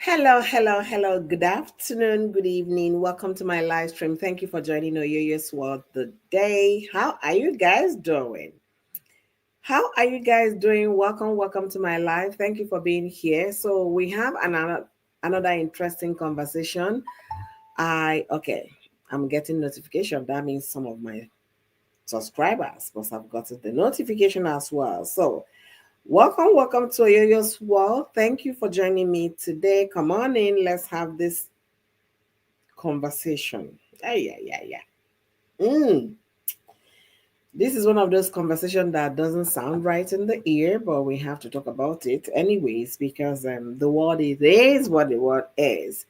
Hello. Good afternoon, good evening. Welcome to my live stream. Thank you for joining Oyoyo's World today. How are you guys doing? Welcome to my live. Thank you for being here. So we have another interesting conversation. I'm getting notification. That means some of my subscribers must have gotten the notification as well. So welcome to Oyoyo's World. Thank you for joining me today. Come on in. Let's have this conversation. Yeah. Mm. This is one of those conversations that doesn't sound right in the ear, but we have to talk about it anyways because the world is what the world is.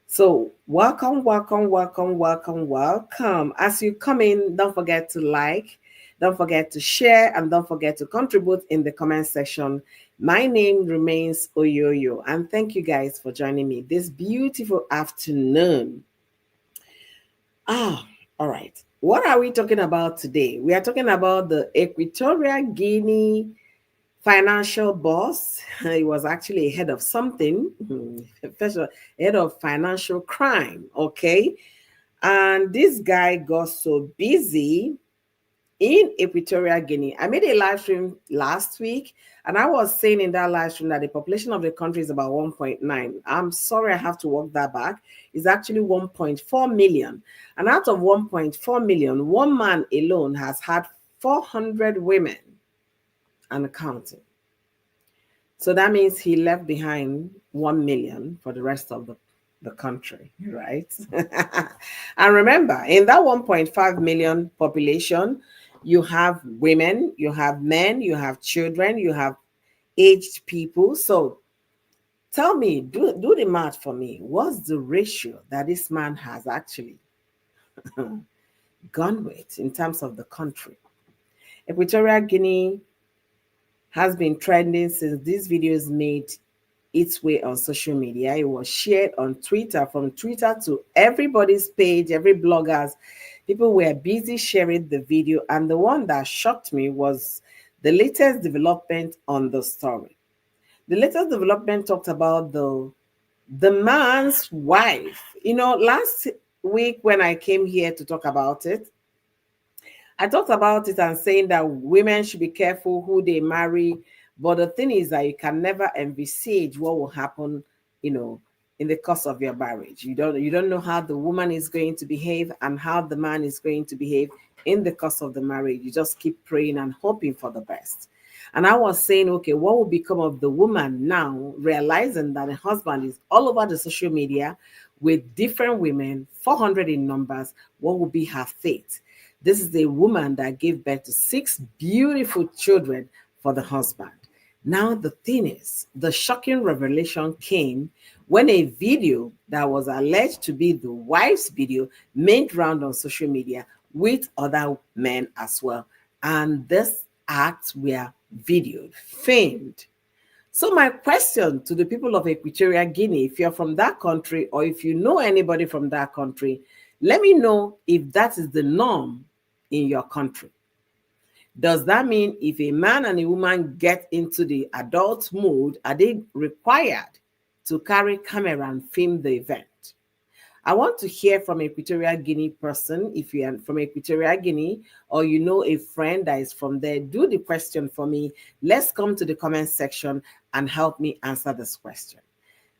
So, welcome. As you come in, don't forget to like, don't forget to share, and don't forget to contribute in the comment section. My name remains Oyoyo, and thank you guys for joining me this beautiful afternoon. Ah, all right. What are we talking about today? We are talking about the Equatorial Guinea financial boss. He was actually head of something, first of all, head of financial crime. Okay. And this guy got so busy in Equatorial Guinea. I made a live stream last week, and I was saying in that live stream that the population of the country is about 1.9. I'm sorry I have to walk that back. It's actually 1.4 million. And out of 1.4 million, one man alone has had 400 women and counting. So that means he left behind 1 million for the rest of the country, right? And remember, in that 1.5 million population, you have women, you have men, you have children, you have aged people. So tell me, do the math for me. What's the ratio that this man has actually gone with in terms of the country? Equatorial Guinea has been trending since these videos made its way on social media. It was shared on Twitter, from Twitter to everybody's page, every bloggers. People were busy sharing the video, and the one that shocked me was the latest development on the story. The latest development talked about the man's wife. Last week when I came here to talk about it, I talked about it and saying that women should be careful who they marry. But the thing is that you can never envisage what will happen, you know, in the course of your marriage. You don't know how the woman is going to behave and how the man is going to behave in the course of the marriage. You just keep praying and hoping for the best. And I was saying, okay, what will become of the woman now, realizing that the husband is all over the social media with different women, 400 in numbers? What will be her fate? This is a woman that gave birth to 6 beautiful children for the husband. Now, the thing is, the shocking revelation came when a video that was alleged to be the wife's video made round on social media with other men as well. And this acts were videoed, filmed. So my question to the people of Equatorial Guinea, if you're from that country or if you know anybody from that country, let me know if that is the norm in your country. Does that mean if a man and a woman get into the adult mood, are they required to carry camera and film the event? I want to hear from a Equatorial Guinea person. If you are from Equatorial Guinea or you know a friend that is from there, do the question for me. Let's come to the comment section and help me answer this question.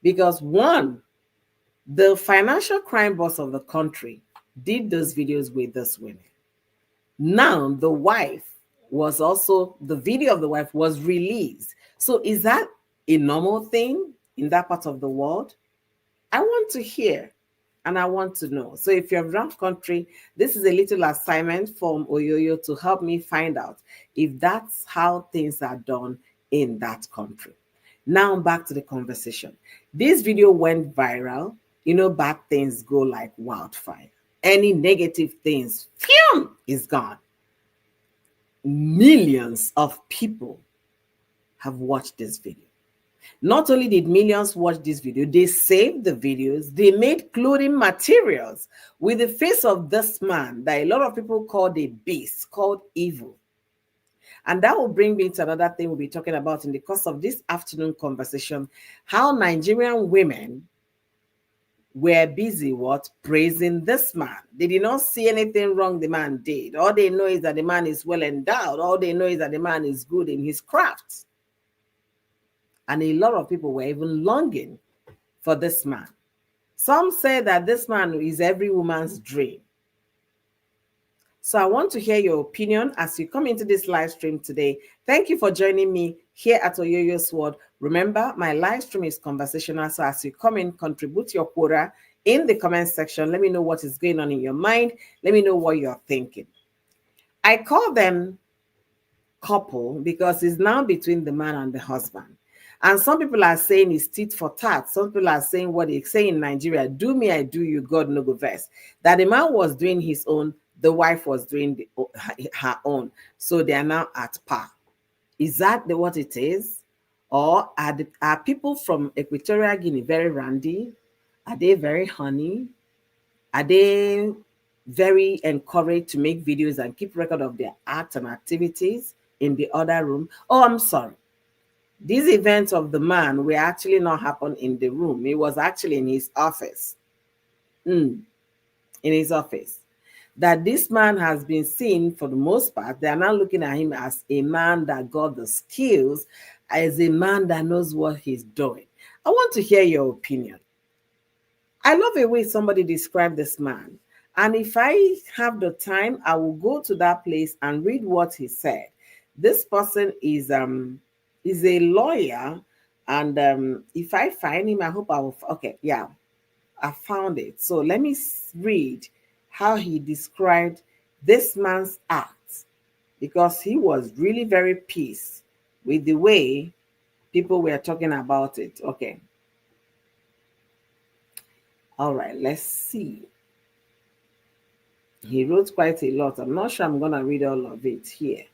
Because one, the financial crime boss of the country did those videos with those women. Now the video of the wife was released. So is that a normal thing in that part of the world? I want to hear and I want to know. So if you're around country, this is a little assignment from Oyoyo to help me find out if that's how things are done in that country. Now back to the conversation. This video went viral. Bad things go like wildfire. Any negative things, phew, is gone. Millions of people have watched this video. Not only did millions watch this video, they saved the videos, they made clothing materials with the face of this man that a lot of people called a beast, called evil. And that will bring me to another thing we'll be talking about in the course of this afternoon conversation, how Nigerian women were busy what? Praising this man. They did not see anything wrong the man did. All they know is that the man is well endowed. All they know is that the man is good in his craft. And a lot of people were even longing for this man. Some say that this man is every woman's dream. So I want to hear your opinion as you come into this live stream today. Thank you for joining me here at Oyoyo's World. Remember, my live stream is conversational. So as you come in, contribute your quota in the comment section. Let me know what is going on in your mind. Let me know what you're thinking. I call them couple because it's now between the man and the husband. And some people are saying it's tit for tat. Some people are saying what they say in Nigeria, do me, I do you, God no go vex. That the man was doing his own, the wife was doing her own. So they are now at par. Is that what it is? Or are people from Equatorial Guinea very randy? Are they very honey? Are they very encouraged to make videos and keep record of their acts and activities in the other room? Oh, I'm sorry. These events of the man were actually not happen in the room. It was actually in his office. In his office. That this man has been seen for the most part. They are now looking at him as a man that got the skills, as a man that knows what he's doing. I want to hear your opinion. I love the way somebody described this man. And if I have the time, I will go to that place and read what he said. This person is a lawyer, and if I find him, I hope I will. Okay, yeah, I found it. So let me read how he described this man's act, because he was really very pissed with the way people were talking about it. Okay. All right, let's see. He wrote quite a lot. I'm not sure I'm going to read all of it here.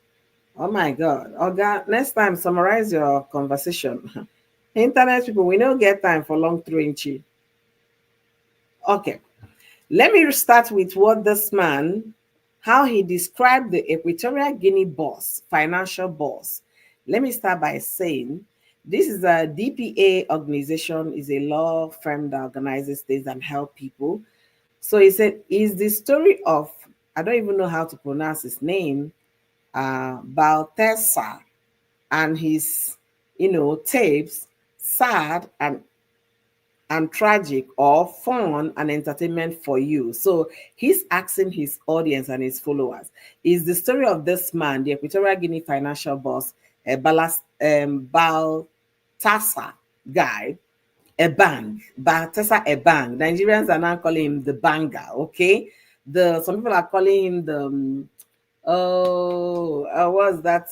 Oh my God. Oga, next time, summarize your conversation. Internet people, we don't get time for long throwing. Okay. Let me start with what this man, how he described the Equatorial Guinea boss, financial boss. Let me start by saying this is a DPA organization, is a law firm that organizes things and help people. So he said, is the story of, I don't even know how to pronounce his name, Baltesa, and his, tapes, sad and tragic, or fun and entertainment for you. So he's asking his audience and his followers, is the story of this man, the Equatorial Guinea financial boss, Baltasa guy, Baltasa Ebang. Nigerians are now calling him the banger, okay? Some people are calling him the what's that?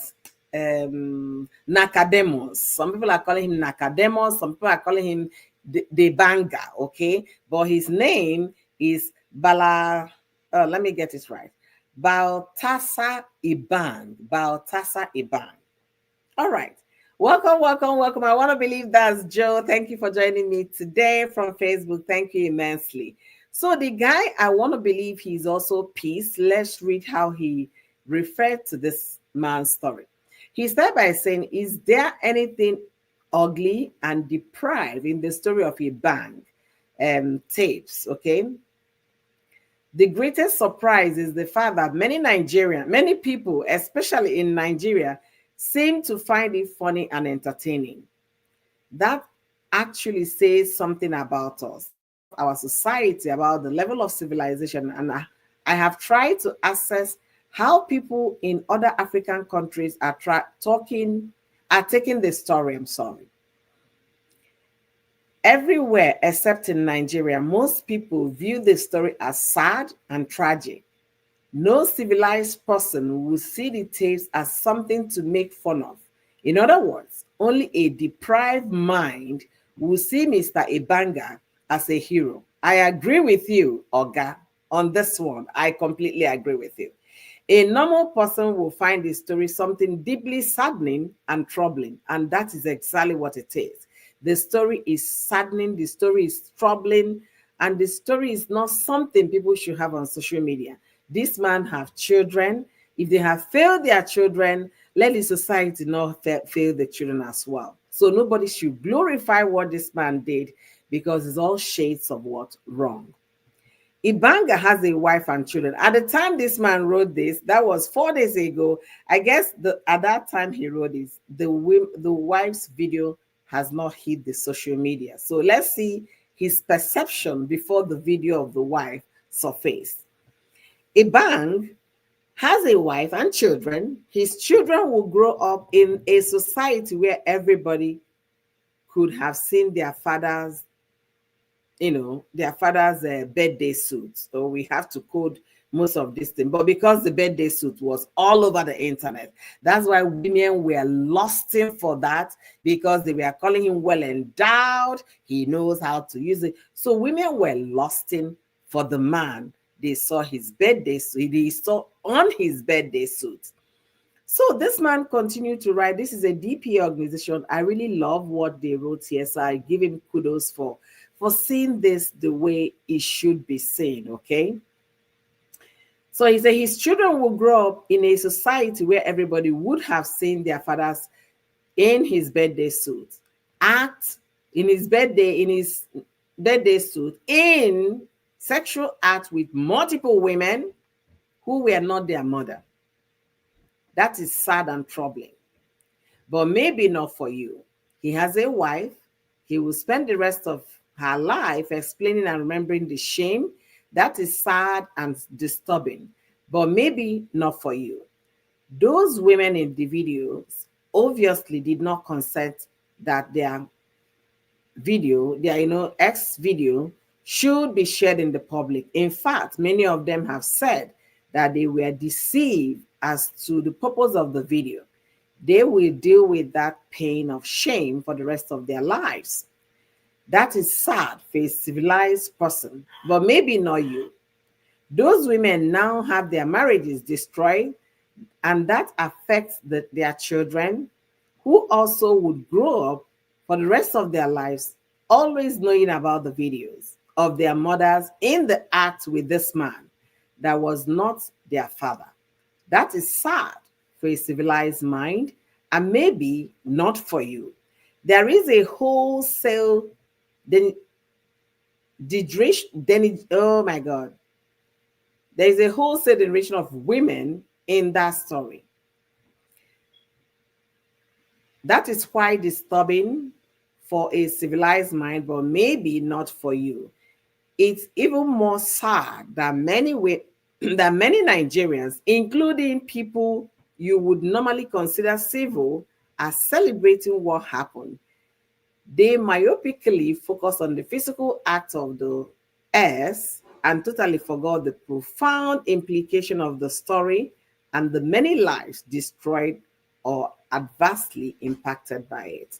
Nakademos. Some people are calling him Nakademos. Some people are calling him the banger. Okay, but his name is Bala. Let me get it right. Baltasa Ibang. Baltasa Ibang. All right. Welcome, welcome, welcome. I want to believe that's Joe. Thank you for joining me today from Facebook. Thank you immensely. So the guy, I want to believe he's also peace. Let's read how he referred to this man's story. He started by saying, is there anything ugly and deprived in the story of a bank tapes? Okay. The greatest surprise is the fact that many people, especially in Nigeria, seem to find it funny and entertaining. That actually says something about us, about our society, about the level of civilization. And I have tried to assess how people in other African countries are taking the story. I'm sorry. Everywhere except in Nigeria, most people view the story as sad and tragic. No civilized person will see the tapes as something to make fun of. In other words, only a deprived mind will see Mr. Ibanga as a hero. I agree with you, Oga, on this one. I completely agree with you. A normal person will find the story something deeply saddening and troubling, and that is exactly what it is. The story is saddening, the story is troubling, and the story is not something people should have on social media. This man have children. If they have failed their children, let the society not fail the children as well. So nobody should glorify what this man did because it's all shades of what? Wrong. Ibanga has a wife and children. At the time this man wrote this, that was 4 days ago. I guess at that time he wrote this, the wife's video has not hit the social media. So let's see his perception before the video of the wife surfaced. Ibang has a wife and children. His children will grow up in a society where everybody could have seen their father's birthday suits. So we have to code most of this thing. But because the birthday suit was all over the internet, that's why women were lusting for that, because they were calling him well endowed. He knows how to use it. So women were lusting for the man. They saw his birthday suit. They saw on his birthday suit. So this man continued to write. This is a DP organization. I really love what they wrote here. So I give him kudos for seeing this the way it should be seen, okay? So he said his children will grow up in a society where everybody would have seen their fathers in his birthday suit, act in his birthday suit in sexual act with multiple women who were not their mother. That is sad and troubling. But maybe not for you. He has a wife. He will spend the rest of her life explaining and remembering the shame. That is sad and disturbing. But maybe not for you. Those women in the videos obviously did not consent that their video, their X video, should be shared in the public. In fact, many of them have said that they were deceived as to the purpose of the video. They will deal with that pain of shame for the rest of their lives. That is sad for a civilized person, but maybe not you. Those women now have their marriages destroyed, and that affects their children, who also would grow up for the rest of their lives always knowing about the videos of their mothers in the act with this man that was not their father. That is sad for a civilized mind, and maybe not for you. There is a wholesale oh my God. There is a wholesale generation of women in that story. That is quite disturbing for a civilized mind, but maybe not for you. It's even more sad that many Nigerians, including people you would normally consider civil, are celebrating what happened. They myopically focus on the physical act of the S and totally forgot the profound implication of the story and the many lives destroyed or adversely impacted by it.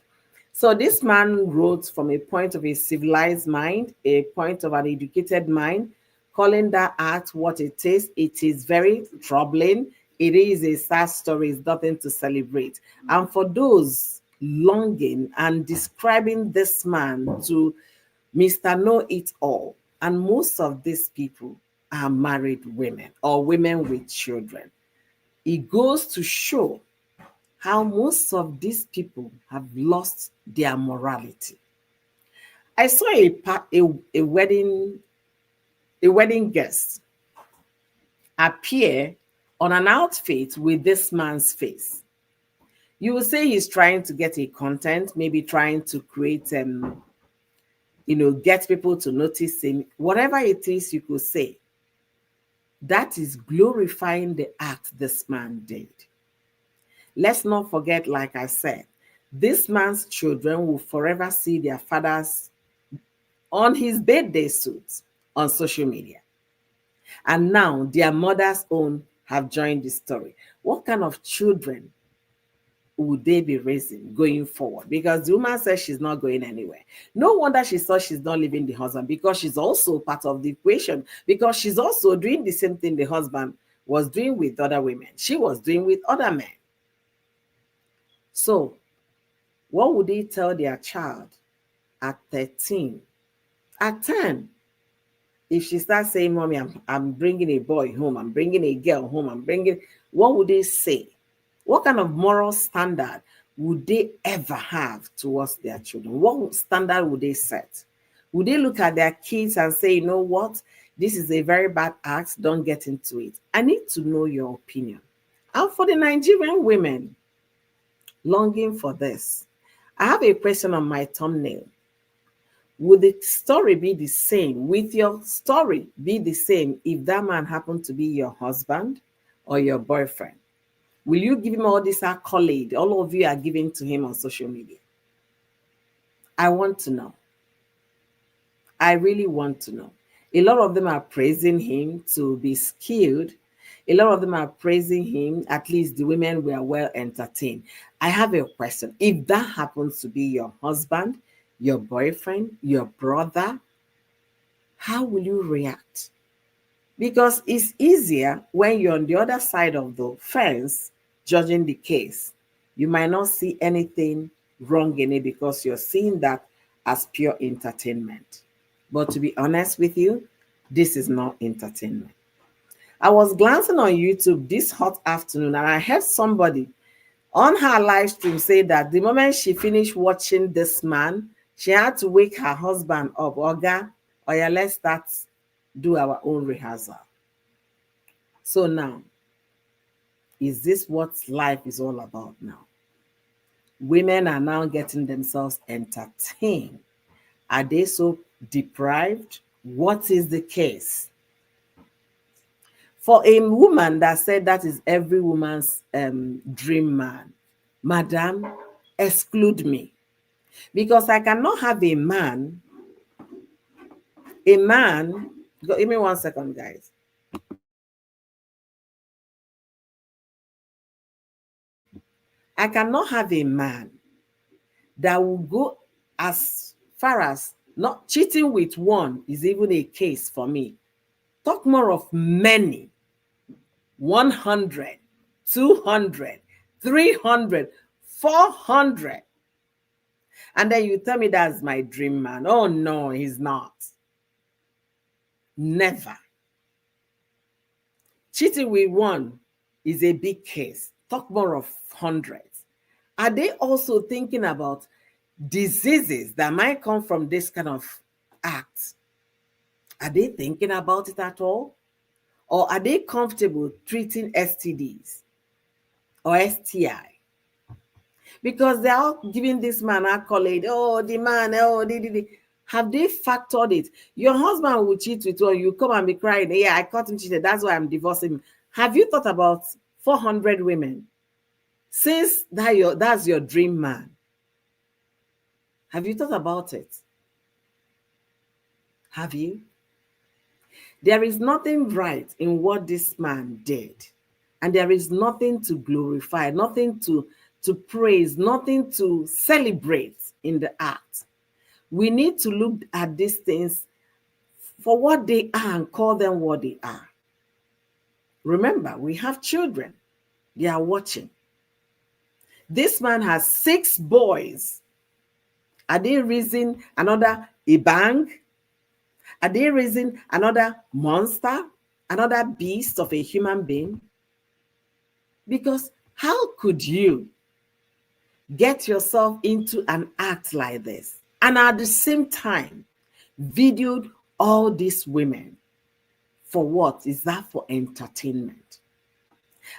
So this man wrote from a point of a civilized mind, a point of an educated mind, calling that act what it is. It is very troubling. It is a sad story. It's nothing to celebrate. And for those longing and describing this man to Mr. Know-It-All, and most of these people are married women or women with children, it goes to show how most of these people have lost their morality. I saw a wedding guest appear on an outfit with this man's face. You will say he's trying to get a content, maybe trying to create, get people to notice him. Whatever it is you could say, that is glorifying the act this man did. Let's not forget, like I said, this man's children will forever see their fathers on his birthday suits on social media. And now their mothers' own have joined the story. What kind of children would they be raising going forward? Because the woman says she's not going anywhere. No wonder she saw she's not leaving the husband, because she's also part of the equation, because she's also doing the same thing the husband was doing with other women. She was doing with other men. So what would they tell their child at 13, at 10? If she starts saying, Mommy, I'm bringing a boy home, I'm bringing a girl home, what would they say? What kind of moral standard would they ever have towards their children? What standard would they set? Would they look at their kids and say, you know what, this is a very bad act, don't get into it? I need to know your opinion. And for the Nigerian women longing for this, I have a question on my thumbnail. Would the story be the same? Would your story be the same if that man happened to be your husband or your boyfriend? Will you give him all this accolade all of you are giving to him on social media? I want to know. I really want to know. A lot of them are praising him to be skilled. A lot of them are praising him, at least the women were well entertained. I have a question. If that happens to be your husband, your boyfriend, your brother, how will you react? Because it's easier when you're on the other side of the fence judging the case. You might not see anything wrong in it because you're seeing that as pure entertainment. But to be honest with you, this is not entertainment. I was glancing on YouTube this hot afternoon and I heard somebody on her live stream say that the moment she finished watching this man, she had to wake her husband up. Oga, oh yeah, let's start do our own rehearsal. So now, is this what life is all about now? Women are now getting themselves entertained. Are they so deprived? What is the case? For a woman that said that is every woman's dream man, madam, exclude me. Because I cannot have a man, give me 1 second, guys. I cannot have a man that will go as far as not cheating with one is even a case for me. Talk more of many. 100, 200, 300, 400. And then you tell me that's my dream man. Oh no, he's not. Never. Cheating with one is a big case. Talk more of hundreds. Are they also thinking about diseases that might come from this kind of act? Are they thinking about it at all? Or are they comfortable treating STDs or STI? Because they're all giving this man accolade. Oh, the man, oh, have they factored it? Your husband will cheat with you, you come and be crying, yeah, I caught him cheated, that's why I'm divorcing him. Have you thought about 400 women? Since that's your dream man, have you thought about it? Have you? There is nothing right in what this man did. And there is nothing to glorify, nothing to praise, nothing to celebrate in the act. We need to look at these things for what they are and call them what they are. Remember, we have children. They are watching. This man has 6 boys. Are they raising another Ibang? Are they raising another monster? Another beast of a human being? Because how could you get yourself into an act like this and at the same time videoed all these women? For what? Is that for entertainment?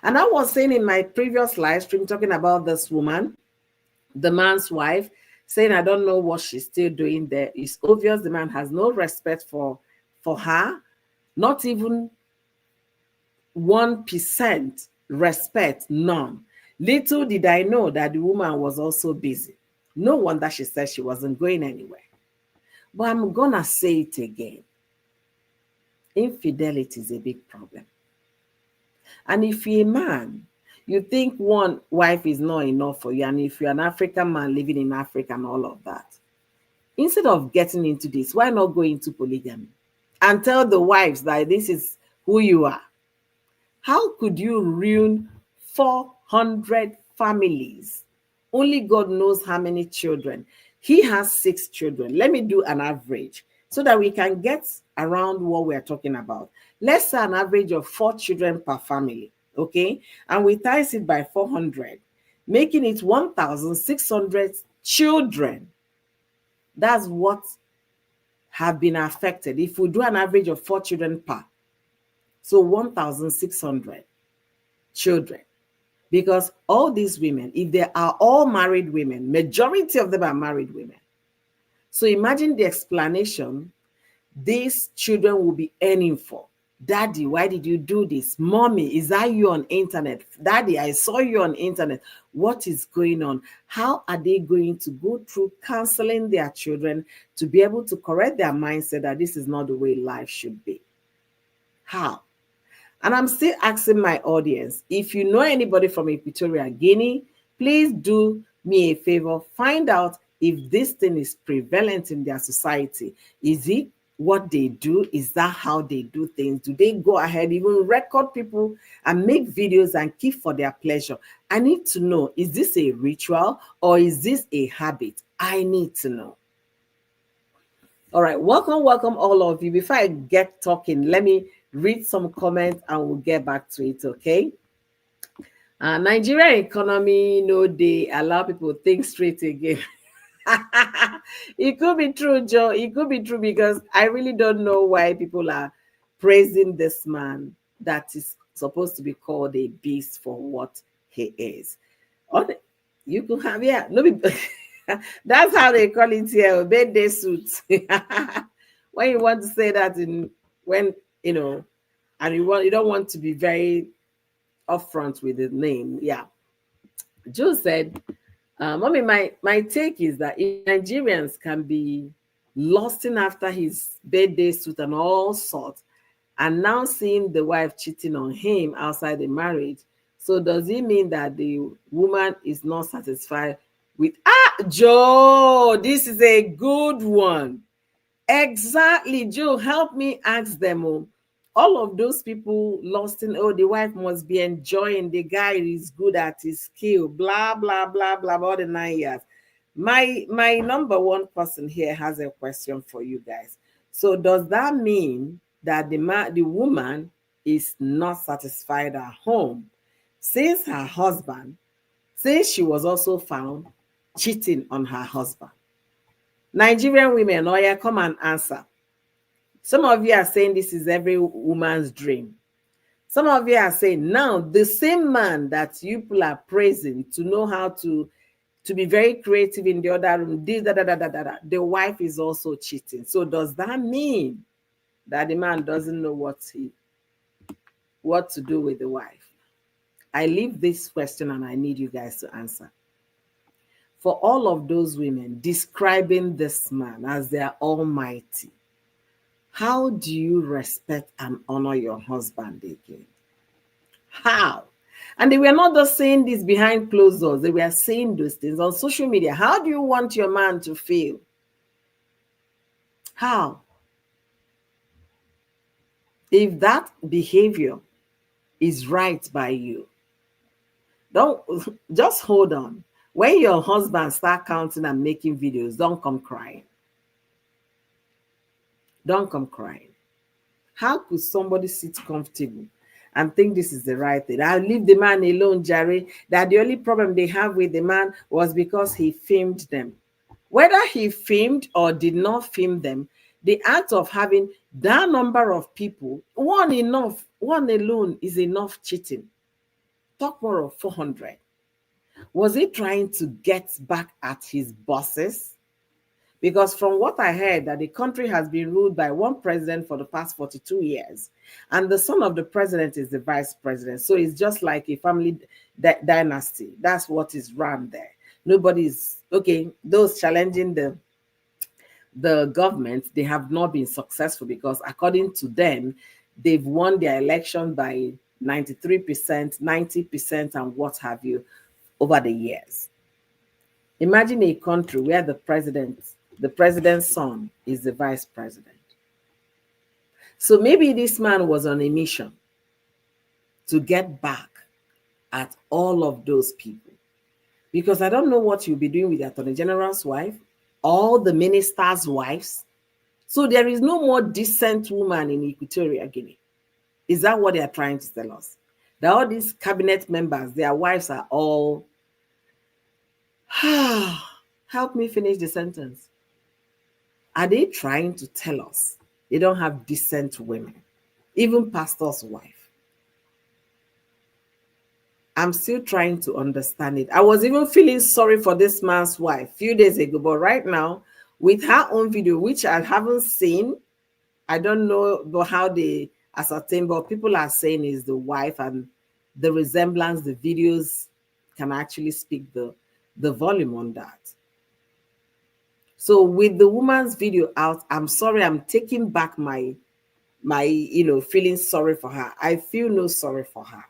And I was saying in my previous live stream talking about this woman, the man's wife, saying I don't know what she's still doing there. It's obvious the man has no respect for her, not even 1% respect, none. Little did I know that the woman was also busy. No wonder she said she wasn't going anywhere. But I'm gonna say it again. Infidelity is a big problem. And if you're a man, you think one wife is not enough for you, and if you're an African man living in Africa and all of that, instead of getting into this, why not go into polygamy and tell the wives that this is who you are? How could you ruin 400 families? Only God knows how many children. He has 6 children. Let me do an average so that we can get around what we're talking about. Let's say an average of 4 children per family. okay? And we times it by 400, making it 1,600 children. That's what have been affected. If we do an average of 4 children per, so 1,600 children. Because all these women, if they are all married women, majority of them are married women. So imagine the explanation these children will be earning for. Daddy, why did you do this? Mommy, is that you on internet? Daddy, I saw you on internet. What is going on? How are they going to go through counseling their children to be able to correct their mindset that this is not the way life should be? How? And I'm still asking my audience, if you know anybody from Equatorial Guinea, please do me a favor, find out if this thing is prevalent in their society. Is it what they do? Is that how they do things? Do they go ahead, even record people and make videos and keep for their pleasure? I need to know, is this a ritual or is this a habit? I need to know. All right, welcome all of you. Before I get talking, let me read some comments and we'll get back to it, okay? Nigerian economy, they allow people to think straight again. It could be true, Joe. It could be true because I really don't know why people are praising this man that is supposed to be called a beast for what he is. You could have, yeah, no, that's how they call it here, birthday suits. When you want to say that when and you don't want to be very upfront with the name, yeah. Joe said, Mommy, my take is that if Nigerians can be lusting after his birthday suit and all sorts, and now seeing the wife cheating on him outside the marriage, so does it mean that the woman is not satisfied with Joe? This is a good one. Exactly, Joe. Help me ask them. All of those people lost in, the wife must be enjoying, the guy is good at his skill, blah blah blah blah, all the 9 years. My number one person here has a question for you guys. So does that mean that the woman is not satisfied at home since she was also found cheating on her husband? Nigerian women, yeah, come and answer. Some of you are saying this is every woman's dream. Some of you are saying now the same man that you people are praising to know how to be very creative in the other room, the wife is also cheating. So does that mean that the man doesn't know what to do with the wife? I leave this question and I need you guys to answer. For all of those women describing this man as their almighty, how do you respect and honor your husband again? How? And they were not just saying this behind closed doors. They were saying those things on social media. How do you want your man to feel? How? If that behavior is right by you, don't just hold on. When your husband start counting and making videos, don't come crying. Don't come crying. How could somebody sit comfortable and think this is the right thing? I'll leave the man alone, Jerry. That the only problem they have with the man was because he filmed them. Whether he filmed or did not film them, the act of having that number of people, one alone is enough cheating. Talk more of 400. Was he trying to get back at his bosses? Because from what I heard, that the country has been ruled by one president for the past 42 years. And the son of the president is the vice president. So it's just like a family dynasty. That's what is run there. Nobody's, okay, those challenging the government, they have not been successful because according to them, they've won their election by 93%, 90%, and what have you over the years. Imagine a country where the president's son is the vice president. So maybe this man was on a mission to get back at all of those people. Because I don't know what you'll be doing with the Attorney General's wife, all the ministers' wives. So there is no more decent woman in Equatorial Guinea. Is that what they are trying to tell us? that all these cabinet members, their wives are all, help me finish the sentence. Are they trying to tell us they don't have decent women? Even pastor's wife. I'm still trying to understand it. I was even feeling sorry for this man's wife a few days ago, but right now, with her own video, which I haven't seen, I don't know how they ascertain, but people are saying is the wife, and the resemblance, the videos can actually speak the volume on that. So with the woman's video out, I'm sorry, I'm taking back my feeling sorry for her. I feel no sorry for her.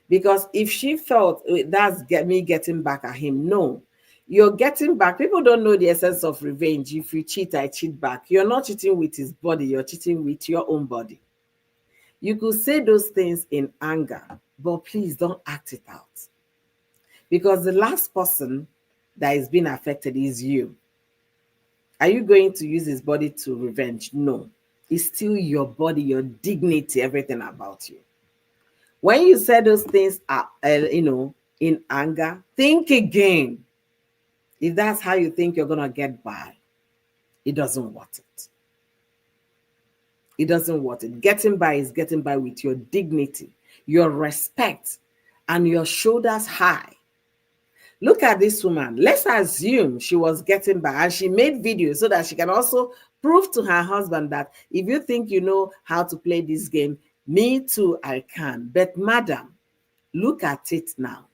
Because if she felt that's me getting back at him, no. You're getting back. People don't know the essence of revenge. If you cheat, I cheat back. You're not cheating with his body, you're cheating with your own body. You could say those things in anger, but please don't act it out. Because the last person that is being affected is you. Are you going to use his body to revenge? No. It's still your body, your dignity, everything about you. When you say those things, in anger, think again. If that's how you think you're going to get by, it doesn't worth it. It doesn't worth it. Getting by is getting by with your dignity, your respect, and your shoulders high. Look at this woman. Let's assume she was getting by and she made videos so that she can also prove to her husband that if you think you know how to play this game, me too, I can. But madam, look at it now.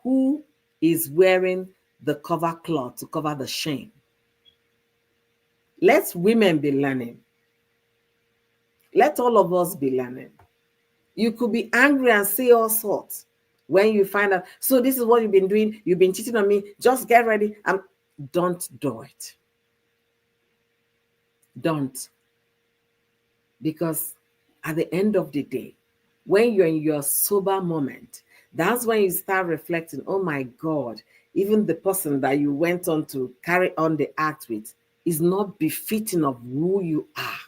Who is wearing the cover cloth to cover the shame? Let women be learning. Let all of us be learning. You could be angry and say all sorts when you find out, so this is what you've been doing, you've been cheating on me, just get ready. Don't do it. Don't. Because at the end of the day, when you're in your sober moment, that's when you start reflecting, oh my God, even the person that you went on to carry on the act with is not befitting of who you are.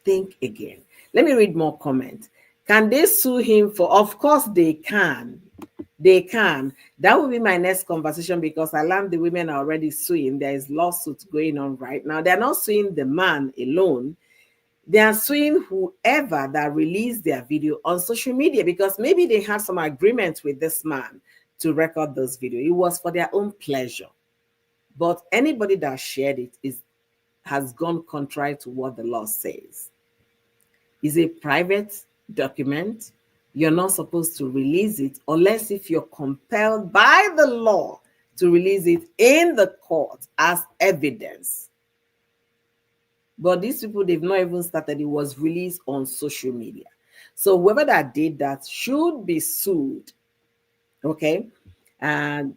Think again. Let me read more comments. Can they sue him for? Of course they can. They can. That will be my next conversation, because I learned the women are already suing. There is lawsuits going on right now. They're not suing the man alone. They are suing whoever that released their video on social media, because maybe they had some agreement with this man to record this video. It was for their own pleasure. But anybody that shared it has gone contrary to what the law says. It's a private document. You're not supposed to release it unless if you're compelled by the law to release it in the court as evidence. But these people, they've not even started. It was released on social media. So whoever that did that should be sued. Okay? And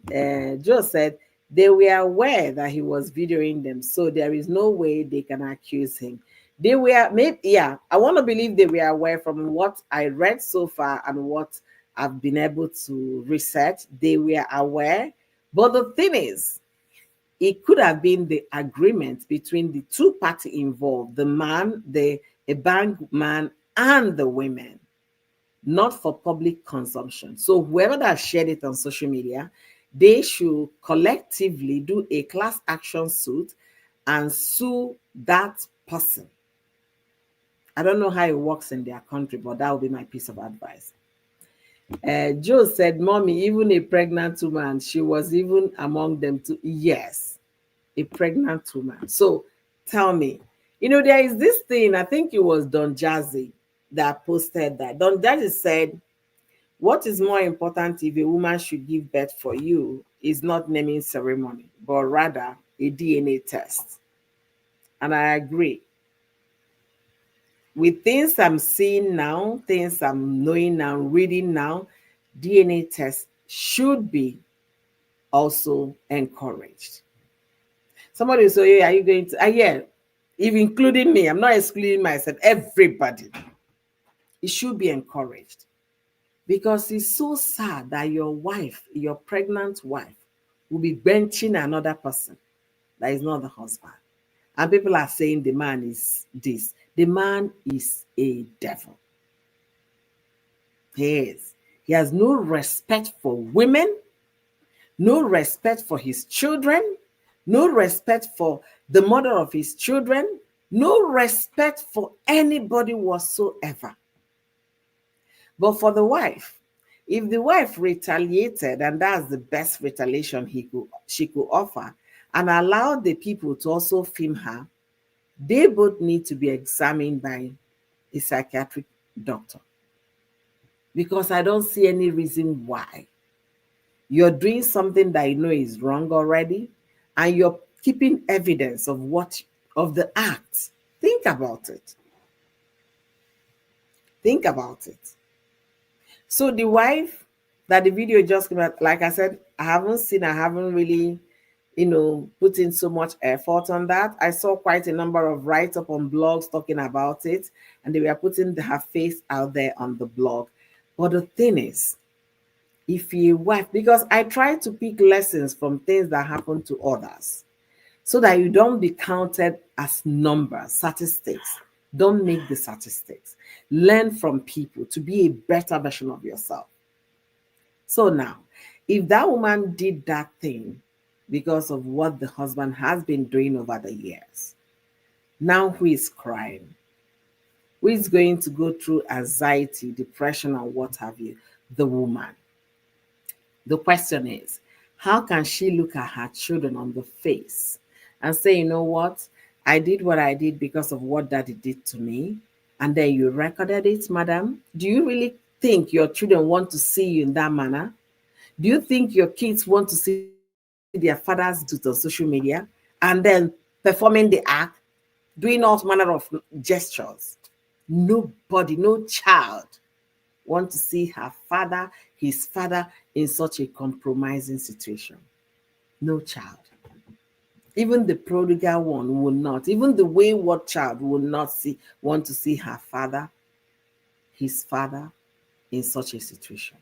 Joe said they were aware that he was videoing them, so there is no way they can accuse him. They were, maybe, yeah, I want to believe they were aware from what I read so far and what I've been able to research. They were aware. But the thing is, it could have been the agreement between the two parties involved, the man, a bank man, and the women, not for public consumption. So whoever that shared it on social media, they should collectively do a class action suit and sue that person. I don't know how it works in their country, but that would be my piece of advice. Joe said, Mommy, even a pregnant woman, she was even among them too. Yes, a pregnant woman. So tell me, there is this thing, I think it was Don Jazzy that posted that. Don Jazzy said, what is more important if a woman should give birth for you is not naming ceremony, but rather a DNA test. And I agree. With things I'm seeing now, things I'm knowing now, reading now, DNA tests should be also encouraged. Somebody will say, are you going to? Yeah, even including me, I'm not excluding myself, everybody. It should be encouraged. Because it's so sad that your wife, your pregnant wife, will be benching another person that is not the husband. And people are saying the man is this. The man is a devil. He is. He has no respect for women, no respect for his children, no respect for the mother of his children, no respect for anybody whatsoever. But for the wife, if the wife retaliated, and that's the best retaliation she could offer, and allowed the people to also film her, they both need to be examined by a psychiatric doctor. Because I don't see any reason why you're doing something that you know is wrong already, and you're keeping evidence of the act. Think about it. Think about it. So the wife that the video just came out, like I said, I haven't really, put in so much effort on that. I saw quite a number of write-up on blogs talking about it, and they were putting her face out there on the blog. But the thing is, if you wife, because I try to pick lessons from things that happen to others so that you don't be counted as numbers, statistics. Don't make the statistics. Learn from people to be a better version of yourself. So now, if that woman did that thing because of what the husband has been doing over the years, now who is crying? Who is going to go through anxiety, depression, and what have you? The woman. The question is, how can she look at her children on the face and say, you know what? I did what I did because of what daddy did to me. And then you recorded it, madam. Do you really think your children want to see you in that manner? Do you think your kids want to see their fathers do it on social media and then performing the act, doing all manner of gestures? Nobody, no child want to see his father in such a compromising situation. No child. Even the prodigal one will not. Even the wayward child will not want to see his father in such a situation.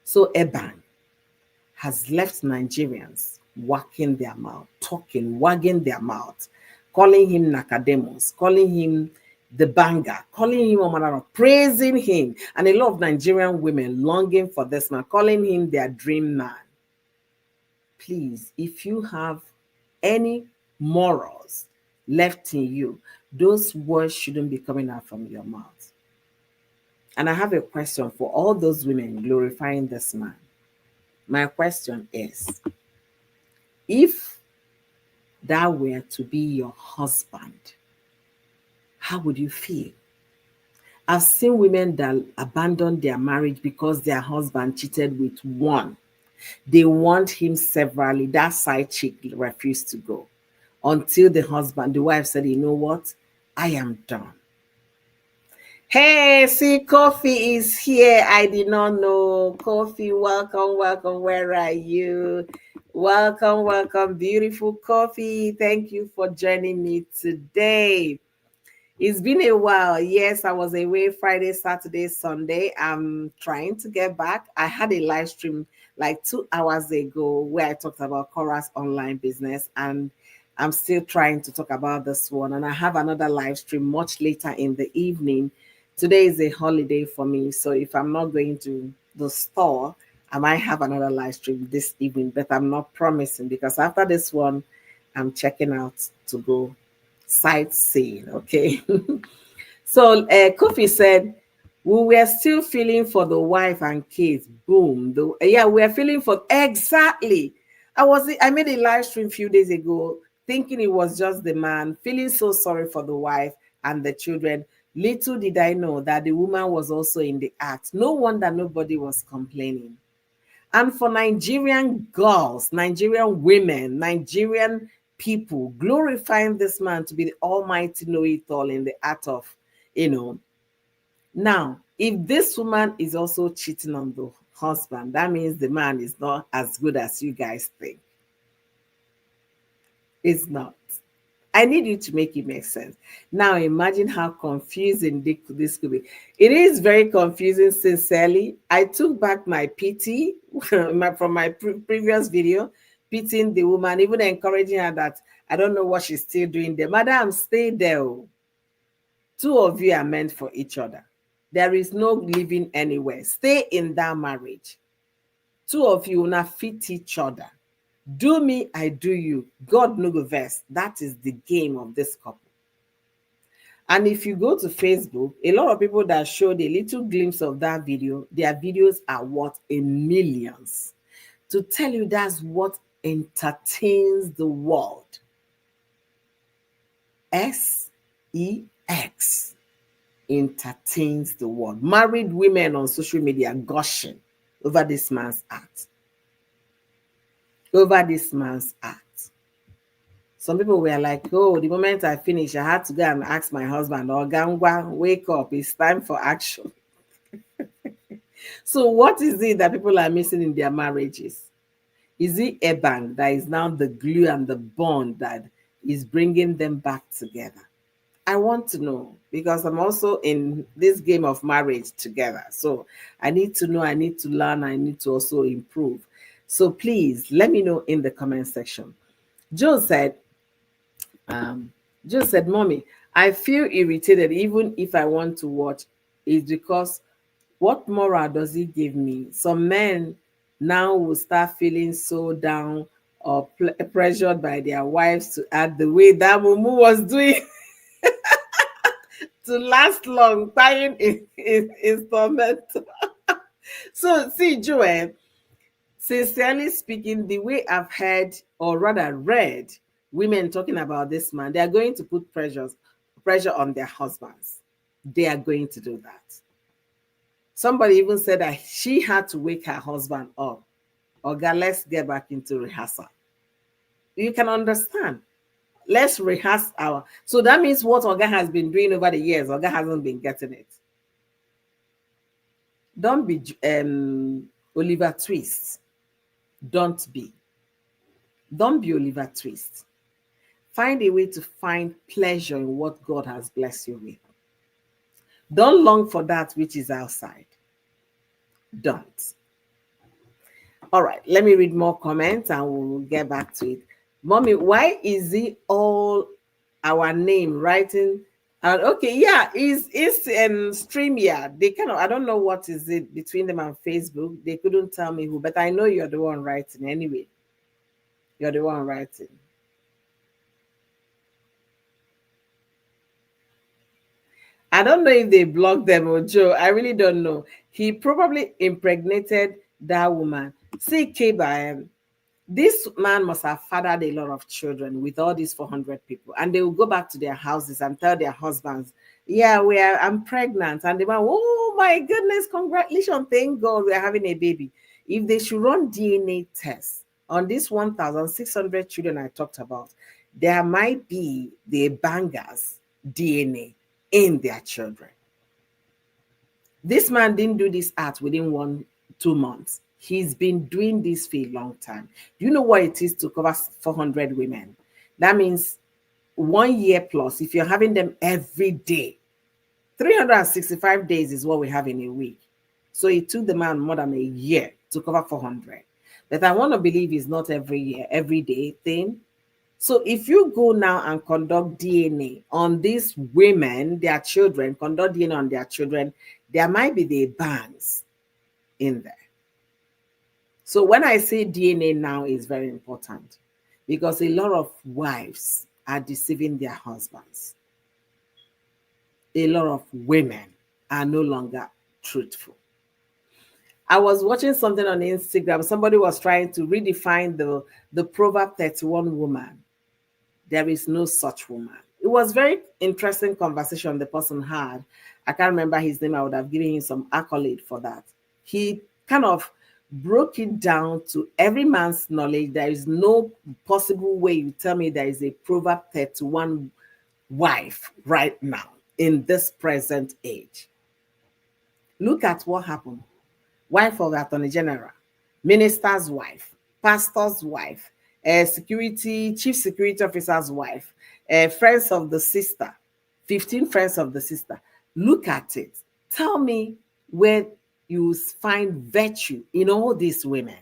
So Eban has left Nigerians wagging their mouth, wagging their mouth, calling him Nakademos, calling him the banger, calling him Omanara, praising him, and a lot of Nigerian women longing for this man, calling him their dream man. Please, if you have any morals left in you, those words shouldn't be coming out from your mouth. And I have a question for all those women glorifying this man. My question is, if that were to be your husband, how would you feel? I've seen women that abandon their marriage because their husband cheated with one. They want him severally. That side chick refused to go until the wife said, you know what? I am done. Hey, see, Kofi is here. I did not know. Kofi, welcome, welcome. Where are you? Welcome, welcome, beautiful Kofi. Thank you for joining me today. It's been a while. Yes, I was away Friday, Saturday, Sunday. I'm trying to get back. I had a live stream like 2 hours ago where I talked about Cora's online business, and I'm still trying to talk about this one. And I have another live stream much later in the evening. Today is a holiday for me, so if I'm not going to the store, I might have another live stream this evening, but I'm not promising because after this one, I'm checking out to go sightseeing. Okay. So Kofi said, we were still feeling for the wife and kids. Boom. Yeah, we're feeling for exactly. I made a live stream a few days ago thinking it was just the man, feeling so sorry for the wife and the children. Little did I know that the woman was also in the act. No wonder nobody was complaining. And for Nigerian girls, Nigerian women, Nigerian people glorifying this man to be the almighty know-it-all in the art of, Now, if this woman is also cheating on the husband, that means the man is not as good as you guys think. It's not. I need you to make it make sense. Now, imagine how confusing this could be. It is very confusing, sincerely. I took back my pity from my previous video, pitying the woman, even encouraging her that I don't know what she's still doing there. Madam, stay there. Two of you are meant for each other. There is no living anywhere. Stay in that marriage. Two of you will not fit each other. Do me, I do you. God no go vex. That is the game of this couple. And if you go to Facebook, a lot of people that showed a little glimpse of that video, their videos are worth in millions. To tell you that's what entertains the world. SEX entertains the world. Married women on social media gushing over this man's act. Over this man's act. Some people were like, oh, the moment I finish, I had to go and ask my husband, oh, Gangwa, wake up, it's time for action. So what is it that people are missing in their marriages? Is it a bang that is now the glue and the bond that is bringing them back together? I want to know, because I'm also in this game of marriage together. So I need to know, I need to learn, I need to also improve. So please let me know in the comment section. Joe said, Mommy, I feel irritated even if I want to watch. It's because what moral does it give me? Some men now will start feeling so down or pressured by their wives to act the way that Mumu was doing to last long, tying in torment. So, see, Joel, sincerely speaking, the way I've heard, or rather read, women talking about this man, they are going to put pressure on their husbands. They are going to do that. Somebody even said that she had to wake her husband up. Oga, let's get back into rehearsal. You can understand. Let's rehearse our. So that means what Oga has been doing over the years, Oga hasn't been getting it. Don't be Oliver Twist. Don't be. Don't be Oliver Twist. Find a way to find pleasure in what God has blessed you with. Don't long for that which is outside. Don't. All right, let me read more comments and we'll get back to it. Mommy, why is it all our name writing? And okay, yeah, it's StreamYard. They kind of, I don't know what is it between them and Facebook. They couldn't tell me who, but I know you're the one writing anyway. You're the one writing. I don't know if they blocked them or Joe. I really don't know. He probably impregnated that woman. See, Keba, this man must have fathered a lot of children with all these 400 people, and they will go back to their houses and tell their husbands, yeah, I'm pregnant. And they went, oh my goodness, congratulations, thank God we're having a baby. If they should run DNA tests on these 1,600 children I talked about, there might be the bangers DNA in their children. This man didn't do this act within 2 months. He's been doing this for a long time. Do you know what it is to cover 400 women? That means 1 year plus. If you're having them every day, 365 days is what we have in a week. So it took the man more than a year to cover 400. But I want to believe it's not every year, every day thing. So if you go now and conduct DNA on these women, their children, conduct DNA on their children, there might be the bangs in there. So when I say DNA now is very important, because a lot of wives are deceiving their husbands. A lot of women are no longer truthful. I was watching something on Instagram. Somebody was trying to redefine the Proverb 31 woman. There is no such woman. It was very interesting conversation the person had. I can't remember his name. I would have given him some accolade for that. He kind of broke it down to every man's knowledge. There is no possible way you tell me there is a Proverb 31 wife right now in this present age. Look at what happened. Wife of the Attorney General, minister's wife, pastor's wife, chief security officer's wife, friends of the sister, 15 friends of the sister. Look at it. Tell me where you find virtue in all these women.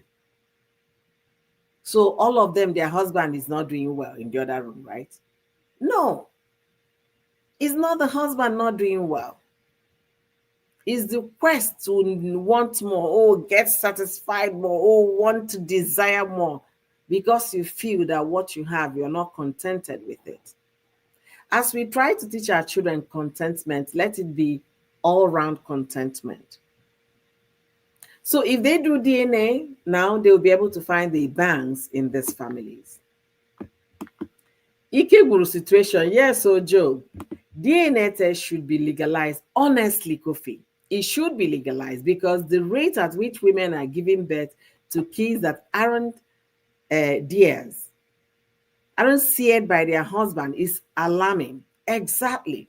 So all of them, their husband is not doing well in the other room, right? No. It's not the husband not doing well. It's the quest to want more, oh, get satisfied more, oh, want to desire more, because you feel that what you have, you're not contented with it. As we try to teach our children contentment, let it be all-round contentment. So if they do DNA, now they'll be able to find the banks in these families. Ikeguru situation, yes, so Joe, DNA test should be legalized. Honestly, Kofi, it should be legalized because the rate at which women are giving birth to kids that aren't theirs, aren't seared by their husband, is alarming. Exactly.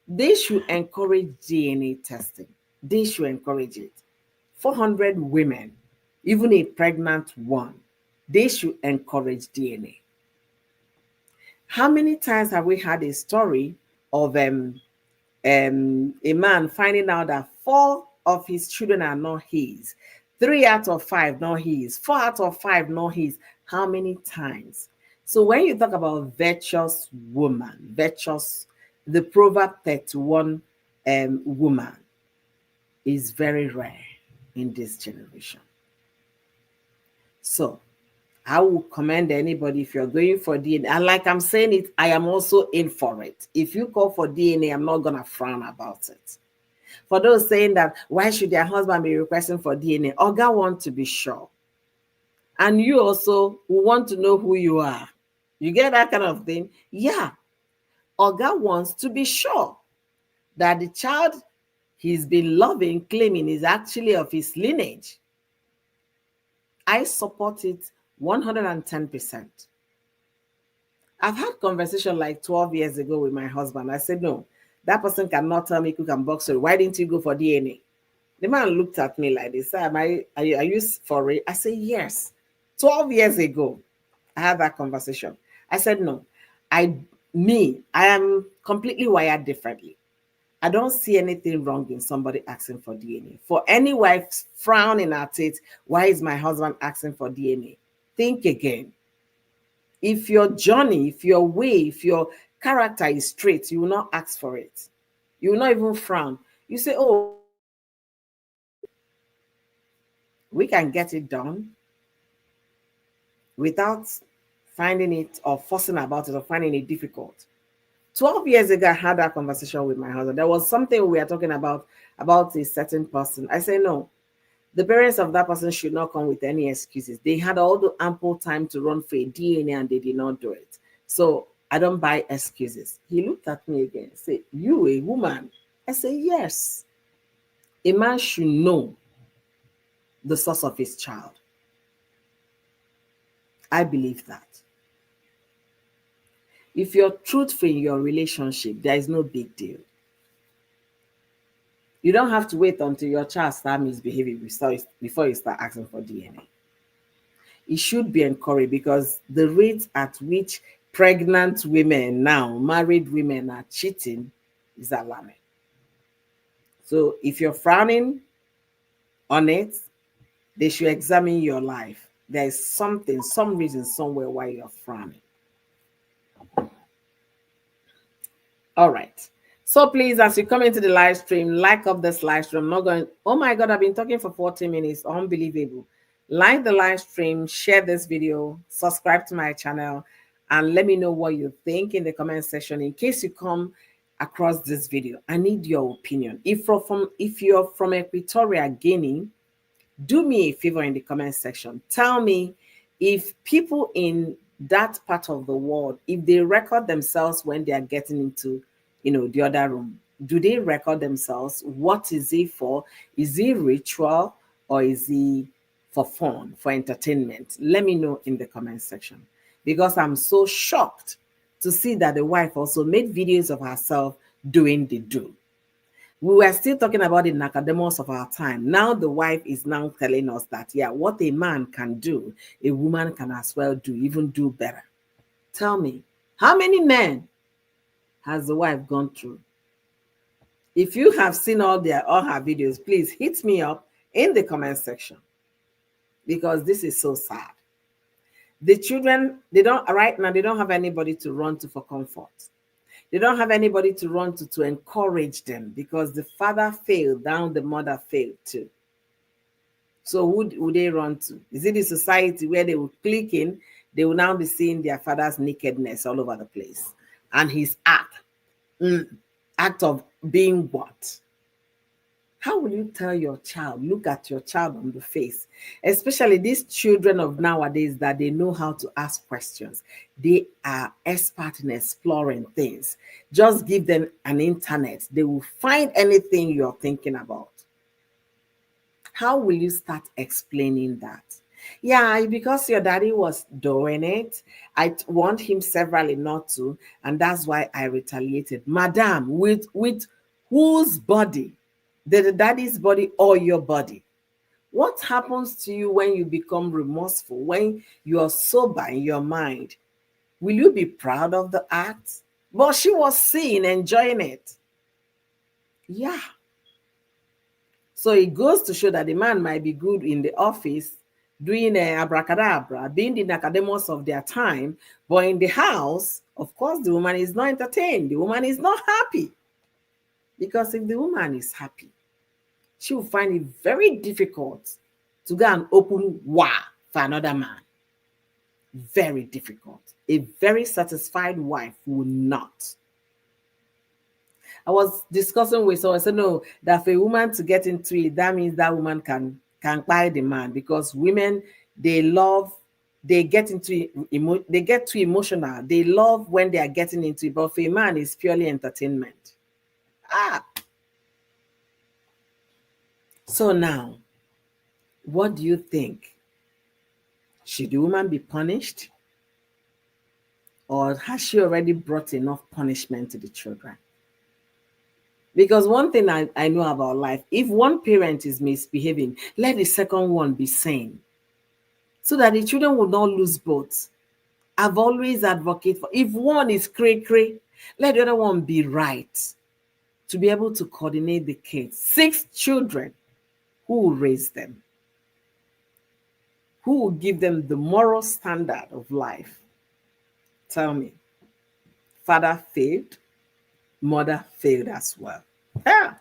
They should encourage DNA testing. They should encourage it. 400 women, even a pregnant one, they should encourage DNA. How many times have we had a story of a man finding out that 4 of his children are not his, 3 out of 5 not his, 4 out of 5 not his? How many times? So when you talk about virtuous woman, virtuous, the Proverb 31 woman is very rare in this generation. So I would commend anybody, if you're going for DNA, and like I'm saying it, I am also in for it. If you call for DNA, I'm not going to frown about it. For those saying that, why should their husband be requesting for DNA? Oga want to be sure. And you also want to know who you are. You get that kind of thing? Yeah. Oga wants to be sure that the child he's been loving, claiming, is actually of his lineage. I support it 110%. I've had conversation like 12 years ago with my husband. I said, no, that person cannot tell me cook and box. So why didn't you go for DNA? The man looked at me like this. Are you for it? I said, yes. 12 years ago, I had that conversation. I said, no, I am completely wired differently. I don't see anything wrong in somebody asking for DNA. For any wife frowning at it, why is my husband asking for DNA? Think again. If your journey, if your way, if your character is straight, you will not ask for it. You will not even frown. You say, oh, we can get it done without finding it or fussing about it or finding it difficult. 12 years ago, I had that conversation with my husband. There was something we were talking about a certain person. I say, no, the parents of that person should not come with any excuses. They had all the ample time to run for a DNA and they did not do it. So I don't buy excuses. He looked at me again and said, you, a woman? I say, yes. A man should know the source of his child. I believe that. If you're truthful in your relationship, there is no big deal. You don't have to wait until your child starts misbehaving before you start asking for DNA. It should be encouraged because the rate at which pregnant women now, married women, are cheating is alarming. So if you're frowning on it, they should examine your life. There is something, some reason, somewhere why you're frowning. All right. So please, as you come into the live stream, like up this live stream. I'm not going, oh my God, I've been talking for 40 minutes. Unbelievable. Like the live stream, share this video, subscribe to my channel, and let me know what you think in the comment section. In case you come across this video, I need your opinion. If you're from Equatorial Guinea, do me a favor in the comment section. Tell me if people in that part of the world, if they record themselves when they are getting into, the other room, do they record themselves? What is it for? Is it ritual or is it for fun, for entertainment? Let me know in the comment section, because I'm so shocked to see that the wife also made videos of herself doing the do. We were still talking about the Nakademus of our time. Now the wife is now telling us that, yeah, what a man can do, a woman can as well do, even do better. Tell me, how many men has the wife gone through? If you have seen all her videos, please hit me up in the comment section, because this is so sad. The children, right now, they don't have anybody to run to for comfort. They don't have anybody to run to encourage them because the father failed, now the mother failed too. So who would they run to? Is it the society where they will click in, they will now be seeing their father's nakedness all over the place and his act of being what? How will you tell your child, look at your child on the face, especially these children of nowadays that they know how to ask questions? They are expert in exploring things. Just give them an internet. They will find anything you're thinking about. How will you start explaining that? Yeah, because your daddy was doing it. I warned him severally not to, and that's why I retaliated. Madam, with whose body? The daddy's body or your body? What happens to you when you become remorseful, when you are sober in your mind? Will you be proud of the act? But she was seeing, enjoying it. Yeah. So it goes to show that the man might be good in the office, doing a abracadabra, being the Nicodemus of their time, but in the house, of course, the woman is not entertained. The woman is not happy. Because if the woman is happy, she will find it very difficult to go and open war for another man. Very difficult. A very satisfied wife will not. I was discussing with someone. I said, no, that for a woman to get into it, that means that woman can buy the man, because women, they get into they get too emotional. They love when they are getting into it, but for a man, it's purely entertainment. So now, what do you think? Should the woman be punished? Or has she already brought enough punishment to the children? Because one thing I know about life, if one parent is misbehaving, let the second one be sane, so that the children will not lose both. I've always advocated for, if one is cray-cray, let the other one be right, to be able to coordinate the kids. 6 children, who will raise them? Who will give them the moral standard of life? Tell me. Father failed, mother failed as well. Yeah.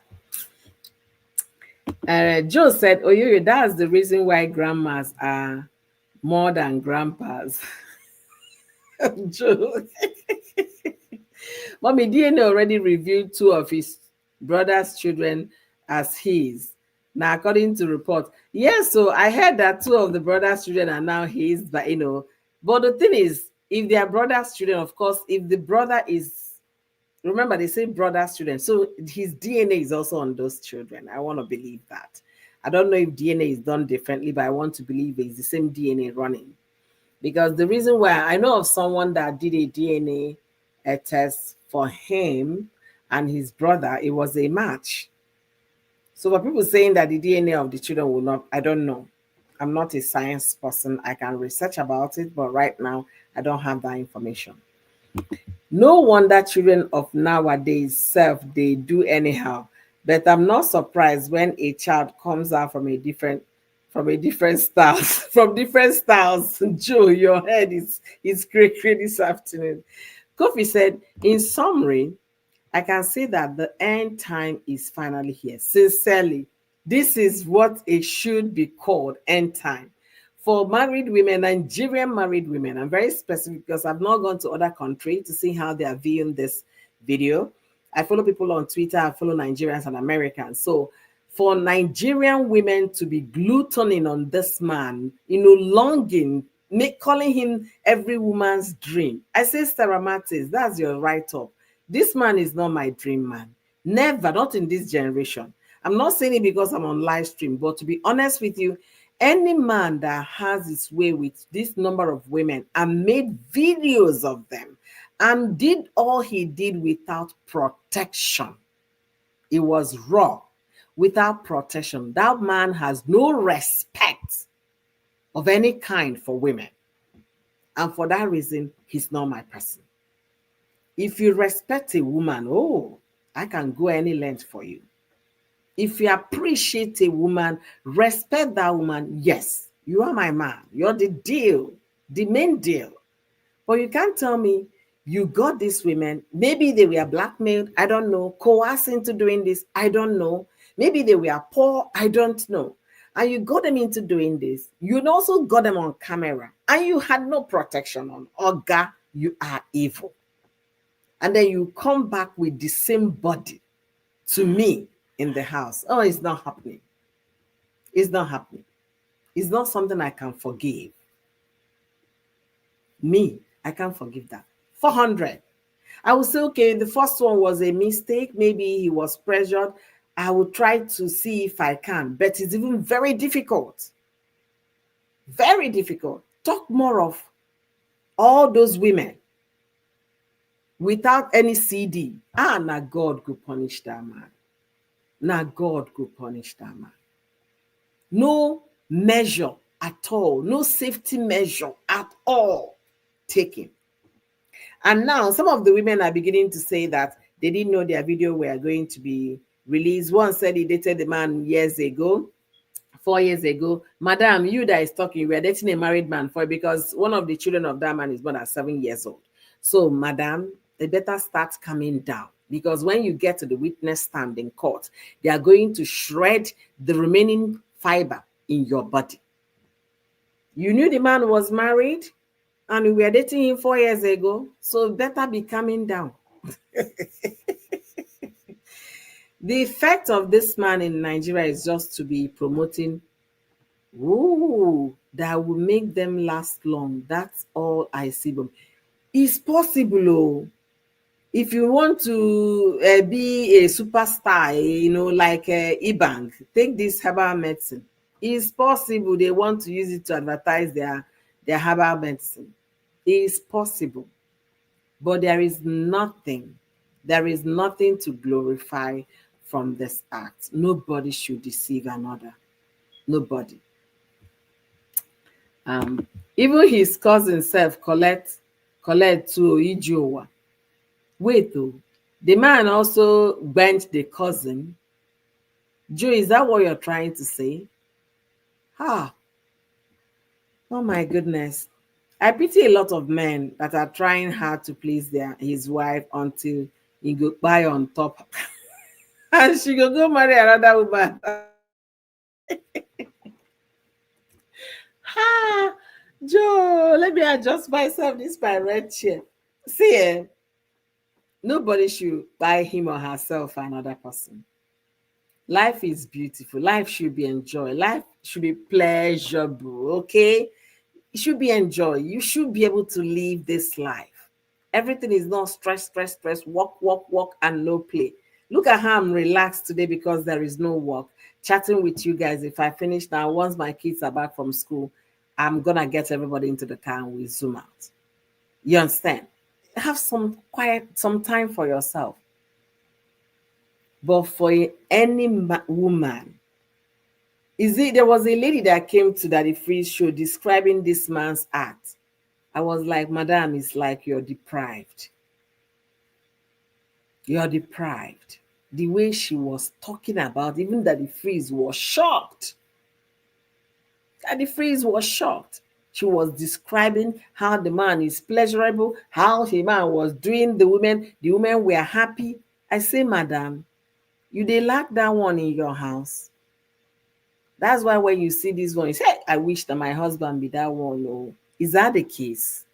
Joe said, Oyoyo, that's the reason why grandmas are more than grandpas. Joe. Mommy, DNA already reviewed 2 of his brother's children as his. Now, according to report, yes, so I heard that 2 of the brother's children are now his, but but the thing is, if they are brother's children, of course, if the brother is, remember they say brother's children, so his DNA is also on those children. I want to believe that. I don't know if DNA is done differently, but I want to believe it's the same DNA running. Because the reason why I know of someone that did a DNA test for him and his brother, it was a match. So for people saying that the DNA of the children will not, I don't know. I'm not a science person. I can research about it, but right now I don't have that information. No wonder children of nowadays they do anyhow. But I'm not surprised when a child comes out from a different styles, from different styles. Joe, your head is great this afternoon. Kofi said, in summary, I can say that the end time is finally here. Sincerely, this is what it should be called, end time. For married women, Nigerian married women, I'm very specific because I've not gone to other countries to see how they are viewing this video. I follow people on Twitter, I follow Nigerians and Americans. So for Nigerian women to be glutoning on this man, longing, calling him every woman's dream. I say, Sarah Mattis, that's your write-up. This man is not my dream man. Never, not in this generation. I'm not saying it because I'm on live stream, but to be honest with you, any man that has his way with this number of women and made videos of them and did all he did without protection, it was raw, without protection. That man has no respect of any kind for women. And for that reason, he's not my person. If you respect a woman, I can go any length for you. If you appreciate a woman, respect that woman, yes, you are my man. You're the deal, the main deal. But you can't tell me You got these women, maybe they were blackmailed, I don't know, coerced into doing this, I don't know. Maybe they were poor, I don't know. And you got them into doing this. You also got them on camera and you had no protection on. Oga, you are evil. And then you come back with the same body to me in the house. Oh, it's not happening. It's not happening. It's not something I can forgive. Me, I can't forgive that. 400. I would say, okay, the first one was a mistake. Maybe he was pressured. I will try to see if I can, but it's even very difficult. Very difficult. Talk more of all those women without any CD. Ah, now God could punish that man. Now God could punish that man. No measure at all, no safety measure at all taken. And now some of the women are beginning to say that they didn't know their video were going to be released. One said he dated the man years ago, 4 years ago. Madam, you that is talking, we are dating a married man for, because one of the children of that man is more than 7 years old. So, madam, they better start coming down, because when you get to the witness stand in court, they are going to shred the remaining fiber in your body. You knew the man was married and we were dating him 4 years ago, so better be coming down. The effect of this man in Nigeria is just to be promoting, ooh, that will make them last long. That's all I see. It's possible, oh, if you want to be a superstar, like Ibang, take this herbal medicine. It's possible they want to use it to advertise their herbal medicine. It's possible. But there is nothing to glorify from this act. Nobody should deceive another. Nobody. Even his cousin self collect to Ijowa. Wait though, the man also bent the cousin. Joe, is that what you're trying to say? Ah, oh my goodness. I pity a lot of men that are trying hard to please his wife until he go buy on top. And she go marry another woman. Ah, Joe, let me adjust myself. This my red chair. See, nobody should buy him or herself another person. Life is beautiful. Life should be enjoyed. Life should be pleasurable. Okay, it should be enjoyed. You should be able to live this life. Everything is not stress, stress, stress, work, work, work, and no play. Look at how I'm relaxed today because there is no work. Chatting with you guys. If I finish now, once my kids are back from school, I'm gonna get everybody into the car and we zoom out. You understand? Have some quiet, some time for yourself. But for any woman, there was a lady that came to Daddy Freeze show describing this man's act. I was like, madam, it's like you're deprived. You're deprived. The way she was talking about, even Daddy Freeze was shocked. Daddy Freeze was shocked. She was describing how the man is pleasurable, how the man was doing the women were happy. I say, madam, you dey lack that one in your house. That's why when you see this one, you say, hey, I wish that my husband be that one. No, is that the case?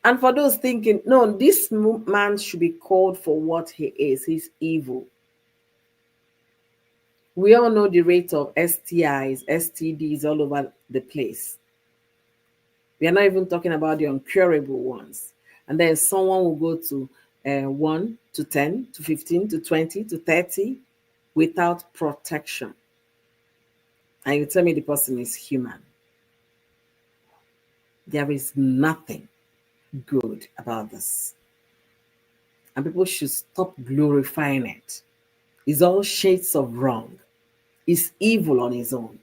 And for those thinking, no, this man should be called for what he is. He's evil. We all know the rate of STIs, STDs all over the place. We are not even talking about the incurable ones. And then someone will go to 1 to 10 to 15 to 20 to 30 without protection. And you tell me the person is human. There is nothing good about this. And people should stop glorifying it. It's all shades of wrong. It's evil on its own.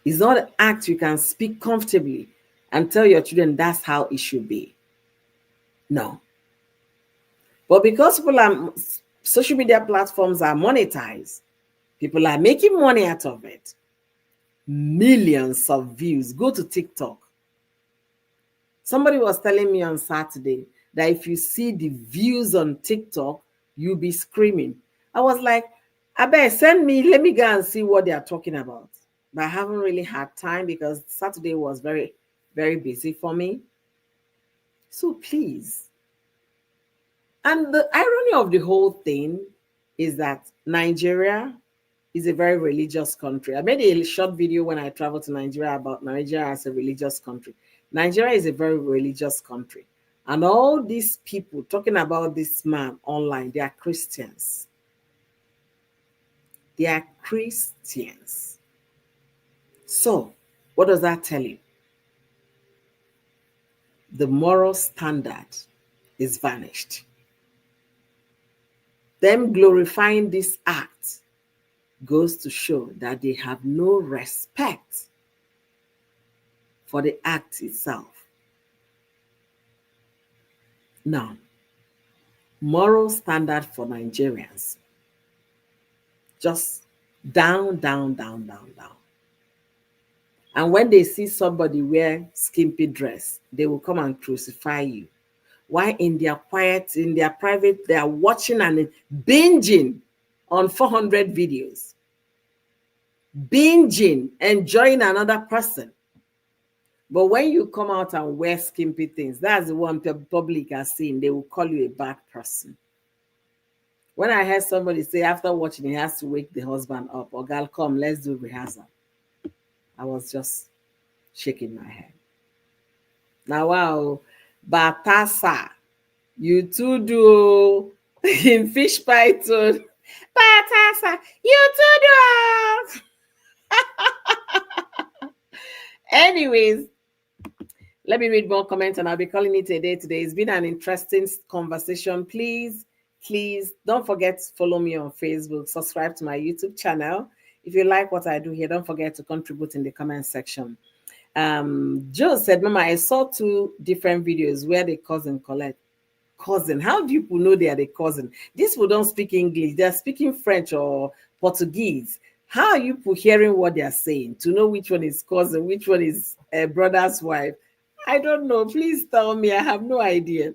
It's not an act you can speak comfortably and tell your children that's how it should be. No. But because social media platforms are monetized, people are making money out of it. Millions of views. Go to TikTok. Somebody was telling me on Saturday that if you see the views on TikTok, you'll be screaming. I was like, I bet send me, let me go and see what they are talking about. But I haven't really had time because Saturday was very, very busy for me. So please. And the irony of the whole thing is that Nigeria is a very religious country. I made a short video when I traveled to Nigeria about Nigeria as a religious country. Nigeria is a very religious country. And all these people talking about this man online, they are Christians. They are Christians. So, what does that tell you? The moral standard is vanished. Them glorifying this act goes to show that they have no respect for the act itself. Now, moral standard for Nigerians just down, down, down, down, down. And when they see somebody wear skimpy dress, they will come and crucify you. Why in their quiet, in their private, they are watching and binging on 400 videos, binging, enjoying another person. But when you come out and wear skimpy things, that's the one the public are seeing. They will call you a bad person. When I heard somebody say after watching, he has to wake the husband up, or girl, come, let's do rehearsal. I was just shaking my head. Now, wow, Batasa, you too do in fish python. Batasa, you too do. Anyways, let me read more comments and I'll be calling it a day today. It's been an interesting conversation. Please don't forget to follow me on Facebook, subscribe to my YouTube channel. If you like what I do here, don't forget to contribute in the comment section. Joe said, Mama, I saw two different videos where the cousin collect. Cousin, how do people know they are the cousin? These people don't speak English, they're speaking French or Portuguese. How are you hearing what they're saying to know which one is cousin, which one is a brother's wife? I don't know. Please tell me. I have no idea.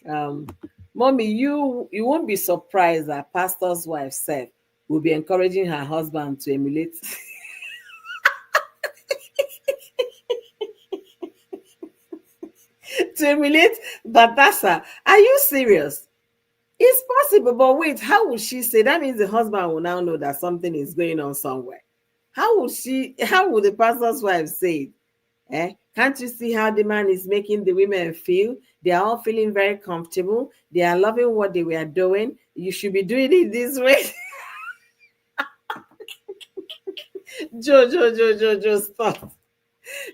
Um, Mommy, you won't be surprised that pastor's wife said will be encouraging her husband to emulate to emulate Batasa. Are you serious? It's possible, but wait, how would she say that? Means the husband will now know that something is going on somewhere. How would the pastor's wife say it? Can't you see how the man is making the women feel? They are all feeling very comfortable. They are loving what they were doing. You should be doing it this way. Joe, stop.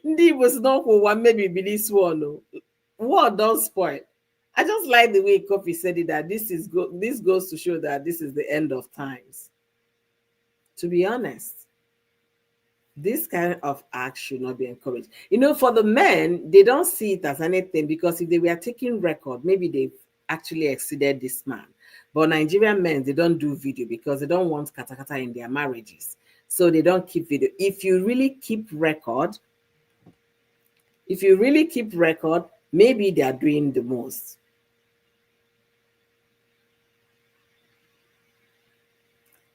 Ndi was not for one, maybe be this one. Oh. What don't spoil? I just like the way Kofi said it that this goes to show that this is the end of times. To be honest, this kind of act should not be encouraged. For the men, they don't see it as anything because if they were taking record, maybe they've actually exceeded this man. But Nigerian men, they don't do video because they don't want katakata in their marriages. So they don't keep video. If you really keep record, maybe they are doing the most.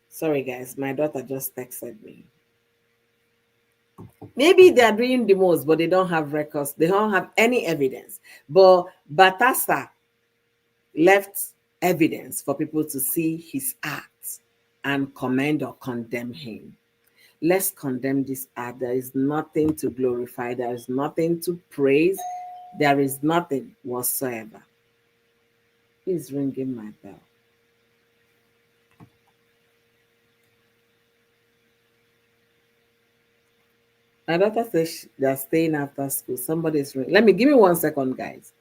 Sorry, guys, my daughter just texted me. Maybe they are doing the most, but they don't have records. They don't have any evidence. But Batasa left evidence for people to see his acts and commend or condemn him. Let's condemn this act. There is nothing to glorify. There is nothing to praise. There is nothing whatsoever. He's ringing my bell. My daughter says they're staying after school. Somebody's ringing. Give me 1 second, guys.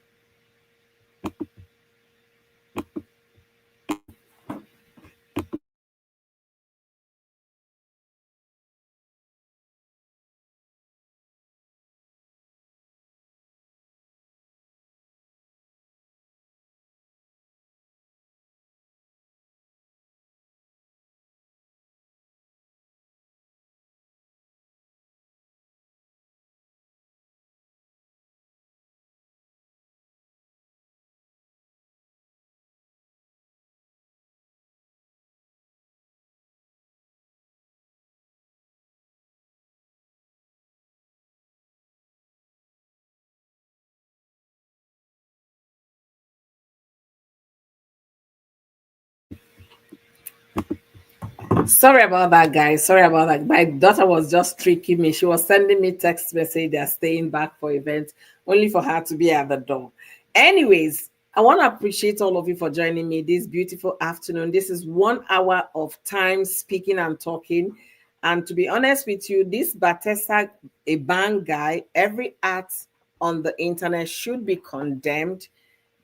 Sorry about that, guys. Sorry about that. My daughter was just tricking me. She was sending me text message they're staying back for events, only for her to be at the door. Anyways, I want to appreciate all of you for joining me this beautiful afternoon. This is 1 hour of time speaking and talking. And to be honest with you, this Batesta a bang guy, every act on the internet should be condemned.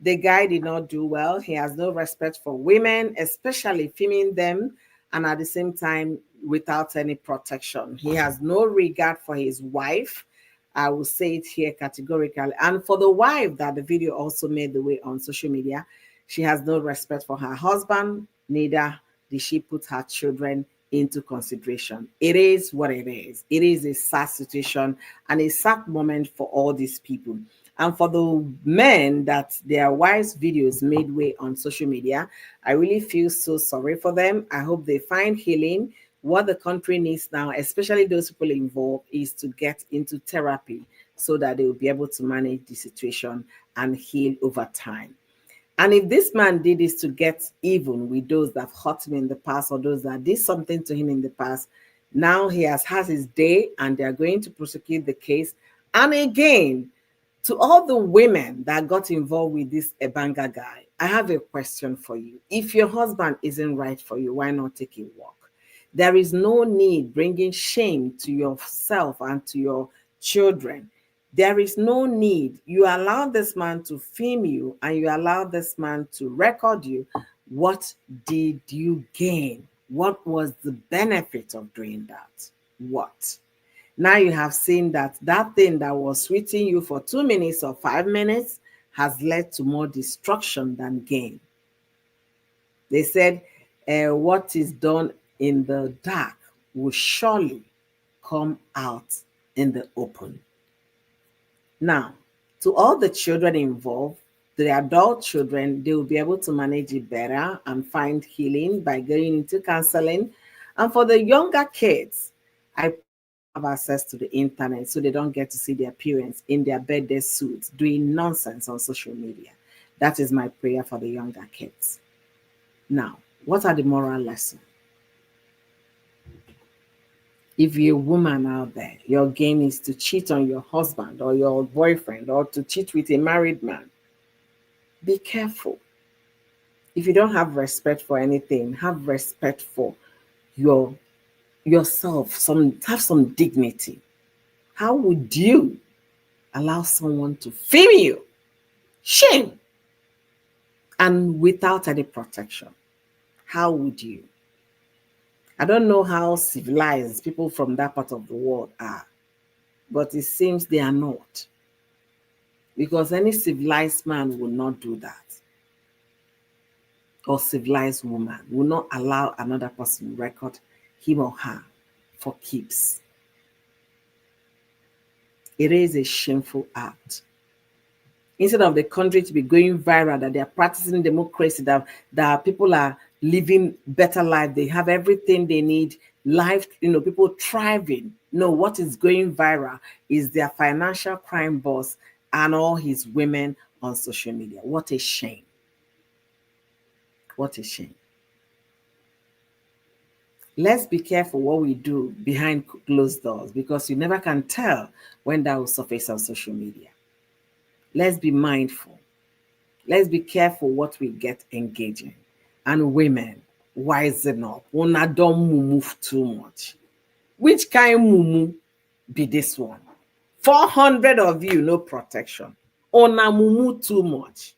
The guy did not do well. He has no respect for women, especially filming them, and at the same time, without any protection. He has no regard for his wife. I will say it here categorically. And for the wife that the video also made the way on social media, she has no respect for her husband, neither did she put her children into consideration. It is what it is. It is a sad situation and a sad moment for all these people. And for the men that their wives' videos made way on social media, I really feel so sorry for them. I hope they find healing. What the country needs now, especially those people involved, is to get into therapy so that they will be able to manage the situation and heal over time. And if this man did this to get even with those that hurt him in the past or those that did something to him in the past, now he has had his day and they are going to prosecute the case. And again, to all the women that got involved with this Ebanga guy, I have a question for you. If your husband isn't right for you, why not take a walk? There is no need bringing shame to yourself and to your children. There is no need. You allow this man to film you and you allow this man to record you. What did you gain? What was the benefit of doing that? What? Now you have seen that that thing that was sweeting you for 2 minutes or 5 minutes has led to more destruction than gain. They said, what is done in the dark will surely come out in the open. Now, to all the children involved, the adult children, they will be able to manage it better and find healing by going into counseling. And for the younger kids, I pray they don't have access to the internet so they don't get to see their parents in their birthday suits doing nonsense on social media. That is my prayer for the younger kids. Now, what are the moral lessons? If you're a woman out there, your game is to cheat on your husband or your boyfriend or to cheat with a married man, be careful. If you don't have respect for anything, have respect for yourself. Have some dignity. How would you allow someone to film you? Shame. And without any protection. How would you? I don't know how civilized people from that part of the world are, but it seems they are not. Because any civilized man will not do that. Or civilized woman will not allow another person to record him or her for keeps. It is a shameful act. Instead of the country to be going viral, that they are practicing democracy, that people are living better life, they have everything they need, life, people thriving. No, what is going viral is their financial crime boss and all his women on social media. What a shame. What a shame. Let's be careful what we do behind closed doors because you never can tell when that will surface on social media. Let's be mindful. Let's be careful what we get engaged in. And women, wisen up. Una don't move too much. Which kind of mumu be this one? 400 of you, no protection. Una mumu too much.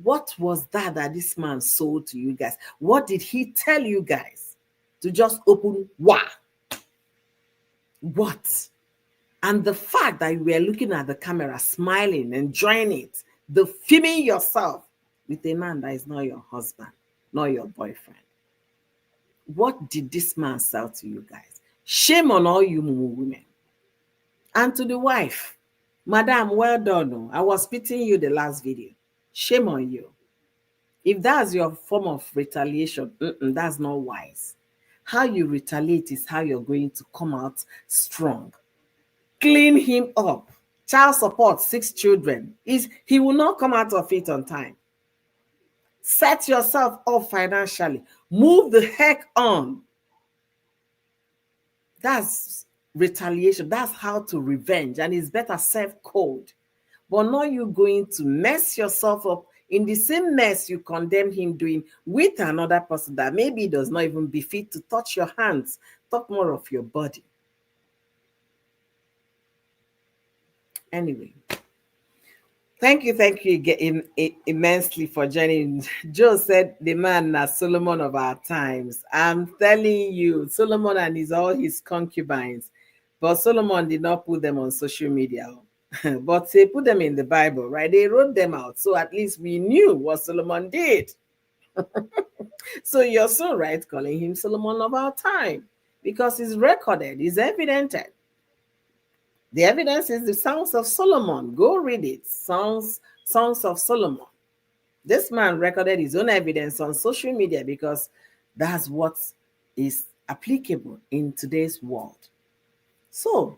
What was that this man sold to you guys? What did he tell you guys? To just open what? And the fact that you were looking at the camera, smiling, enjoying it, the filming yourself with a man that is not your husband, not your boyfriend. What did this man sell to you guys? Shame on all you women. And to the wife, Madam, well done. I was pitying you the last video. Shame on you. If that's your form of retaliation, that's not wise. How you retaliate is how you're going to come out strong. Clean him up. Child support, 6 children. He will not come out of it on time. Set yourself up financially. Move the heck on. That's retaliation. That's how to revenge. And it's better serve cold. But not you going to mess yourself up in the same mess you condemn him doing with another person that maybe does not even befit to touch your hands, talk more of your body. Anyway, thank you immensely for joining. Joe said the man is Solomon of our times. I'm telling you, Solomon and all his concubines, but Solomon did not put them on social media. But they put them in the Bible, right? They wrote them out, so at least we knew what Solomon did. So you're so right calling him Solomon of our time, because it's recorded, it's evidented. The evidence is the Songs of Solomon. Go read it. Songs of Solomon. This man recorded his own evidence on social media because that's what is applicable in today's world. So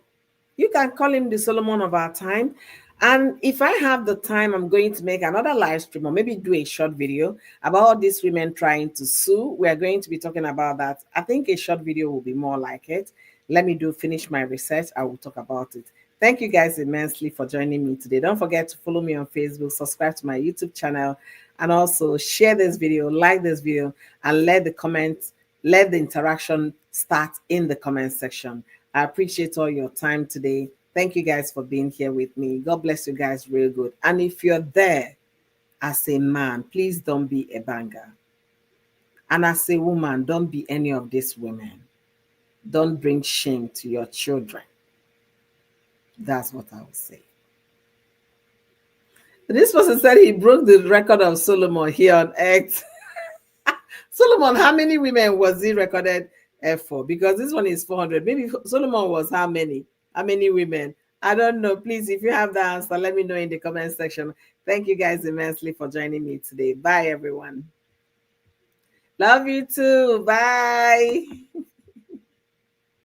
you can call him the Solomon of our time. And if I have the time, I'm going to make another live stream or maybe do a short video about all these women trying to sue. We are going to be talking about that. I think a short video will be more like it. Let me finish my research. I will talk about it. Thank you guys immensely for joining me today. Don't forget to follow me on Facebook, subscribe to my YouTube channel, and also share this video, like this video, and let the interaction start in the comment section. I appreciate all your time today. Thank you guys for being here with me. God bless you guys real good. And if you're there as a man, please don't be a banger. And as a woman, don't be any of these women. Don't bring shame to your children. That's what I would say. This person said he broke the record of Solomon here on Earth. Solomon, how many women was he recorded for? Because this one is 400. Maybe Solomon was how many? How many women? I don't know. Please, if you have the answer, let me know in the comment section. Thank you guys immensely for joining me today. Bye, everyone. Love you too. Bye.